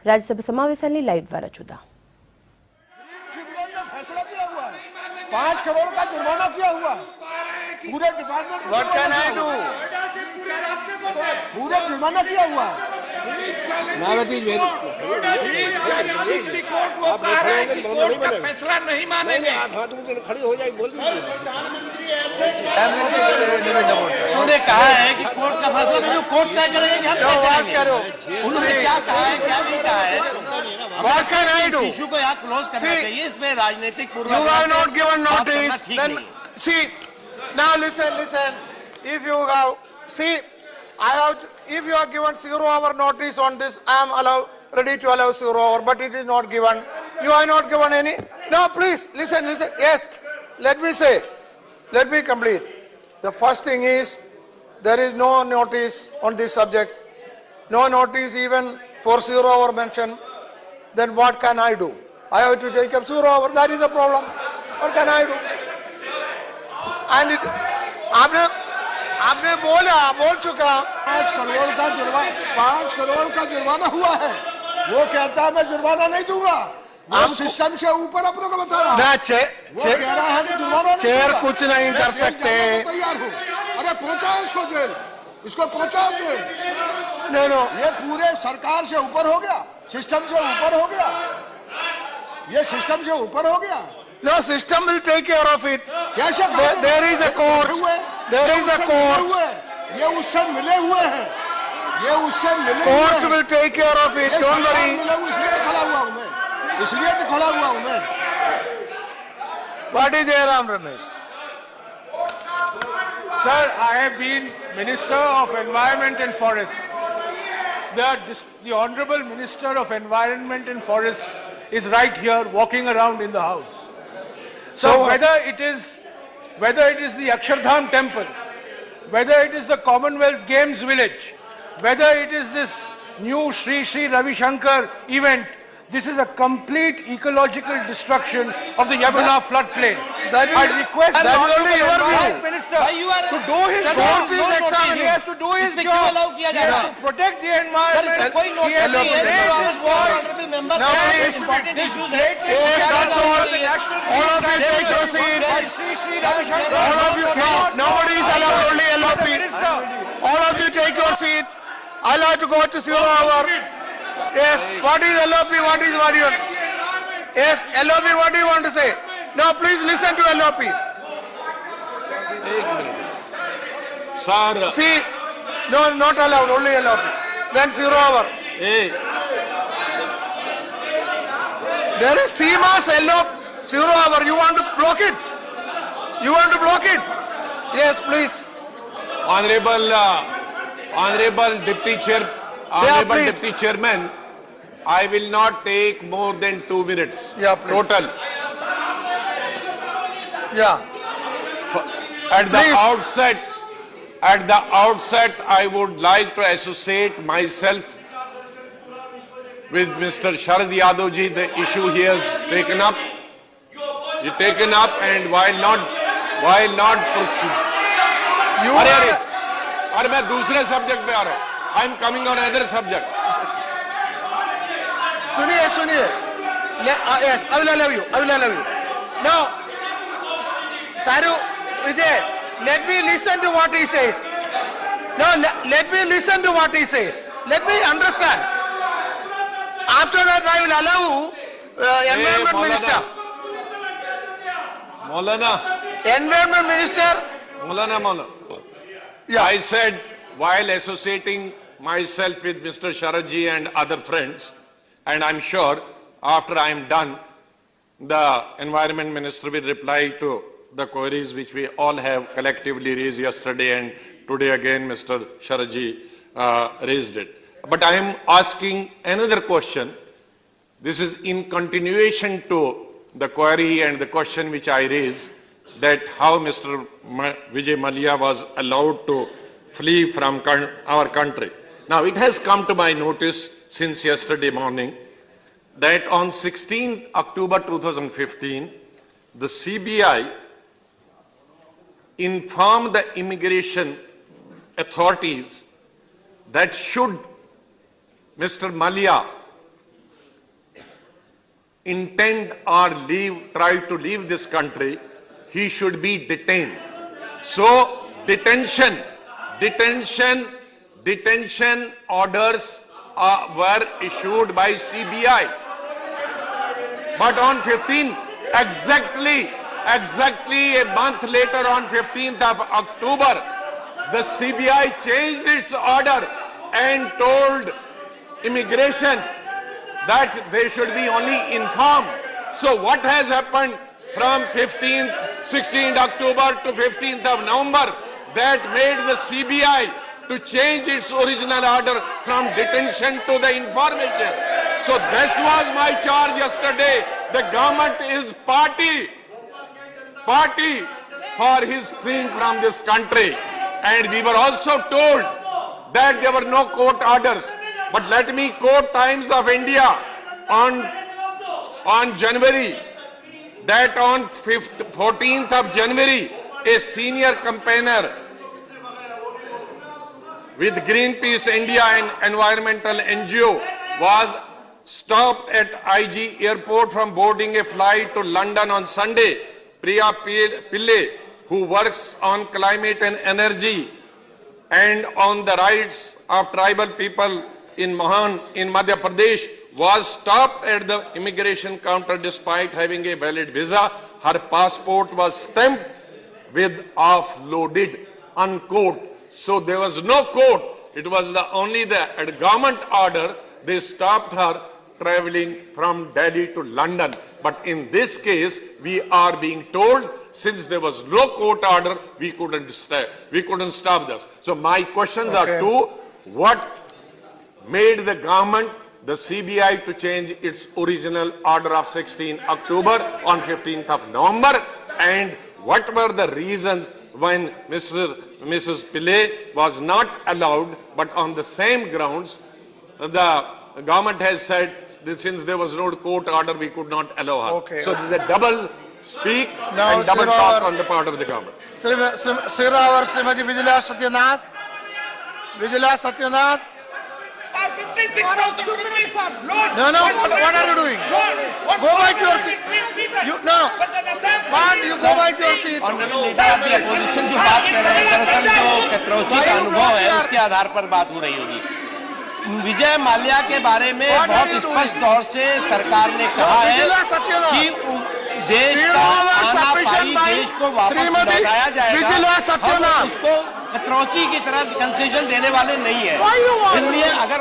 Rajya Sabha સમાવેશાની live દ્વારા જુદા फैसला किया हुआ है, 5 करोड़ का जुर्माना किया हुआ है पूरे डिपार्टमेंट में। What can I do? पूरे जुर्माना किया हुआ है। कोर्ट वो कह रहे हैं कि कोर्ट का फैसला नहीं मानेंगे। खड़ी हो जाए बोल दीजिए। उन्होंने कहा है कि कोर्ट का फैसला जो कोर्ट तय करेंगे कि हम तय करेंगे। उन्होंने क्या कहा है क्या नहीं कहा है? What can I do? Issue को यहाँ क्लोज करना चाहिए। इसमें राजनीतिक You have not given notice. Then see, now listen. If you have if you have given 0 hour notice on this, I am ready to allow 0 hour, but it is not given. You have not given any. No, please listen. Yes, let me complete. The first thing is there is no notice on this subject. No notice even for 0 hour mention. Then what can I do? I have to take up 0 hour. That is the problem. What can I do? And आपने बोल चुका 5 करोड़ का जुर्माना हुआ है। वो कहता है मैं जुर्माना नहीं दूंगा। वो सिस्टम से ऊपर अपनों को बता रहा है। वो कह रहा है कि जुर्माना नहीं चेयर दूंगा। कुछ नहीं कर सकते। तैयार हो। अरे पहुंचाओ इसको जेल। इसको पहुंचाओ जेल। No. ये पूरे सरकार से ऊपर हो गया, सिस्टम से ऊपर हो गया। ये सिस्टम से ऊपर हो गया। No, system will take care of it. कैसे? There is a court. There is a court. ये उससे मिले हुए हैं। Court will take care of it. Don't worry. इसलिए तो खड़ा हुआ हूँ मैं। What is Jairam Ramesh? Sir, I have been Minister of Environment and Forest. The Honorable Minister of Environment and Forest is right here walking around in the house. So whether it is the Akshardham temple, whether it is the Commonwealth Games village, whether it is this new Sri Ravi Shankar event, this is a complete ecological destruction of the Yamuna floodplain. I request the Environment Minister to do his job. He has to do his job. He has to protect the environment. He has to raise his voice. That's all. All of you take your seat. All of you, nobody is allowed, only LOP. All of you take your seat. I like to go to 0 hour. Yes, what is LOP? What do you want? Yes, LOP, what do you want to say? No, please listen to LOP. Sir. See, no, not allowed, only LOP. Then 0 hour. Hey. There is CMAS LOP, 0 hour. You want to block it? Yes, please. Honorable Deputy Chairman, I will not take more than 2 minutes. Yeah, please. Total. Yeah. At the outset, I would like to associate myself with Mr. Sharad Yadav ji, the issue he has taken up. And while not proceed. अरे मैं दूसरे subject पे आ रहा हूँ. I am coming on another subject. सुनिए. Yes, I will allow you. Now, Taru, Vijay, let me listen to what he says. No, let me listen to what he says. Let me understand. After that, I will allow Environment Minister. Maulana. Environment Minister. Maulana. Yeah. I said, while associating myself with Mr. Sharad ji and other friends, and I'm sure after I am done, the Environment Minister will reply to the queries which we all have collectively raised yesterday, and today again Mr. Sharad ji raised it. But I am asking another question. This is in continuation to the query and the question which I raised, that how Mr. Vijay Mallya was allowed to flee from our country. Now, it has come to my notice since yesterday morning that on 16 October 2015, the CBI informed the immigration authorities that should Mr. Mallya intend or try to leave this country, he should be detained. So detention orders were issued by CBI. But on 15, exactly a month later, on 15th of October, the CBI changed its order and told immigration that they should be only informed. So what has happened from 16th October to 15th of November that made the CBI to change its original order from detention to the information? So this was my charge yesterday. The government is party for his freeing from this country. And we were also told that there were no court orders. But let me quote Times of India on January, that on 14th of January, a senior campaigner with Greenpeace India and environmental NGO was stopped at IG airport from boarding a flight to London on Sunday. Priya Pillai, who works on climate and energy and on the rights of tribal people in Mahan in Madhya Pradesh, was stopped at the immigration counter despite having a valid visa. Her passport was stamped with offloaded, unquote. So there was no court. It was only the government order. They stopped her traveling from Delhi to London. But in this case, we are being told, since there was no court order, we couldn't stop this. So my questions are two: what made the government, the CBI, to change its original order of 16 October on 15th of November? And what were the reasons when Mrs. Pillai was not allowed, but on the same grounds, the government has said that since there was no court order, we could not allow her. Okay. So this is a double speak Now, and double talk on the part of the government. Srimati Vijaya Satyanath. Vijaya Satyanath. 56,000 rupees loan. No, what are you doing? Go back to your seat. You go back to your seat. Honourable leader of the opposition जो बात कर रहे हैं, दरअसल जो कटरौती का अनुभव है उसके आधार पर बात हो रही होगी। विजय माल्या के बारे में बहुत स्पष्ट तौर से सरकार ने कहा है कि देश का आनापाई देश को वापस लौटाया जाएगा। हम उसको कटरौती की तरह कंसेशन देने वाले नहीं है। इसलिए अगर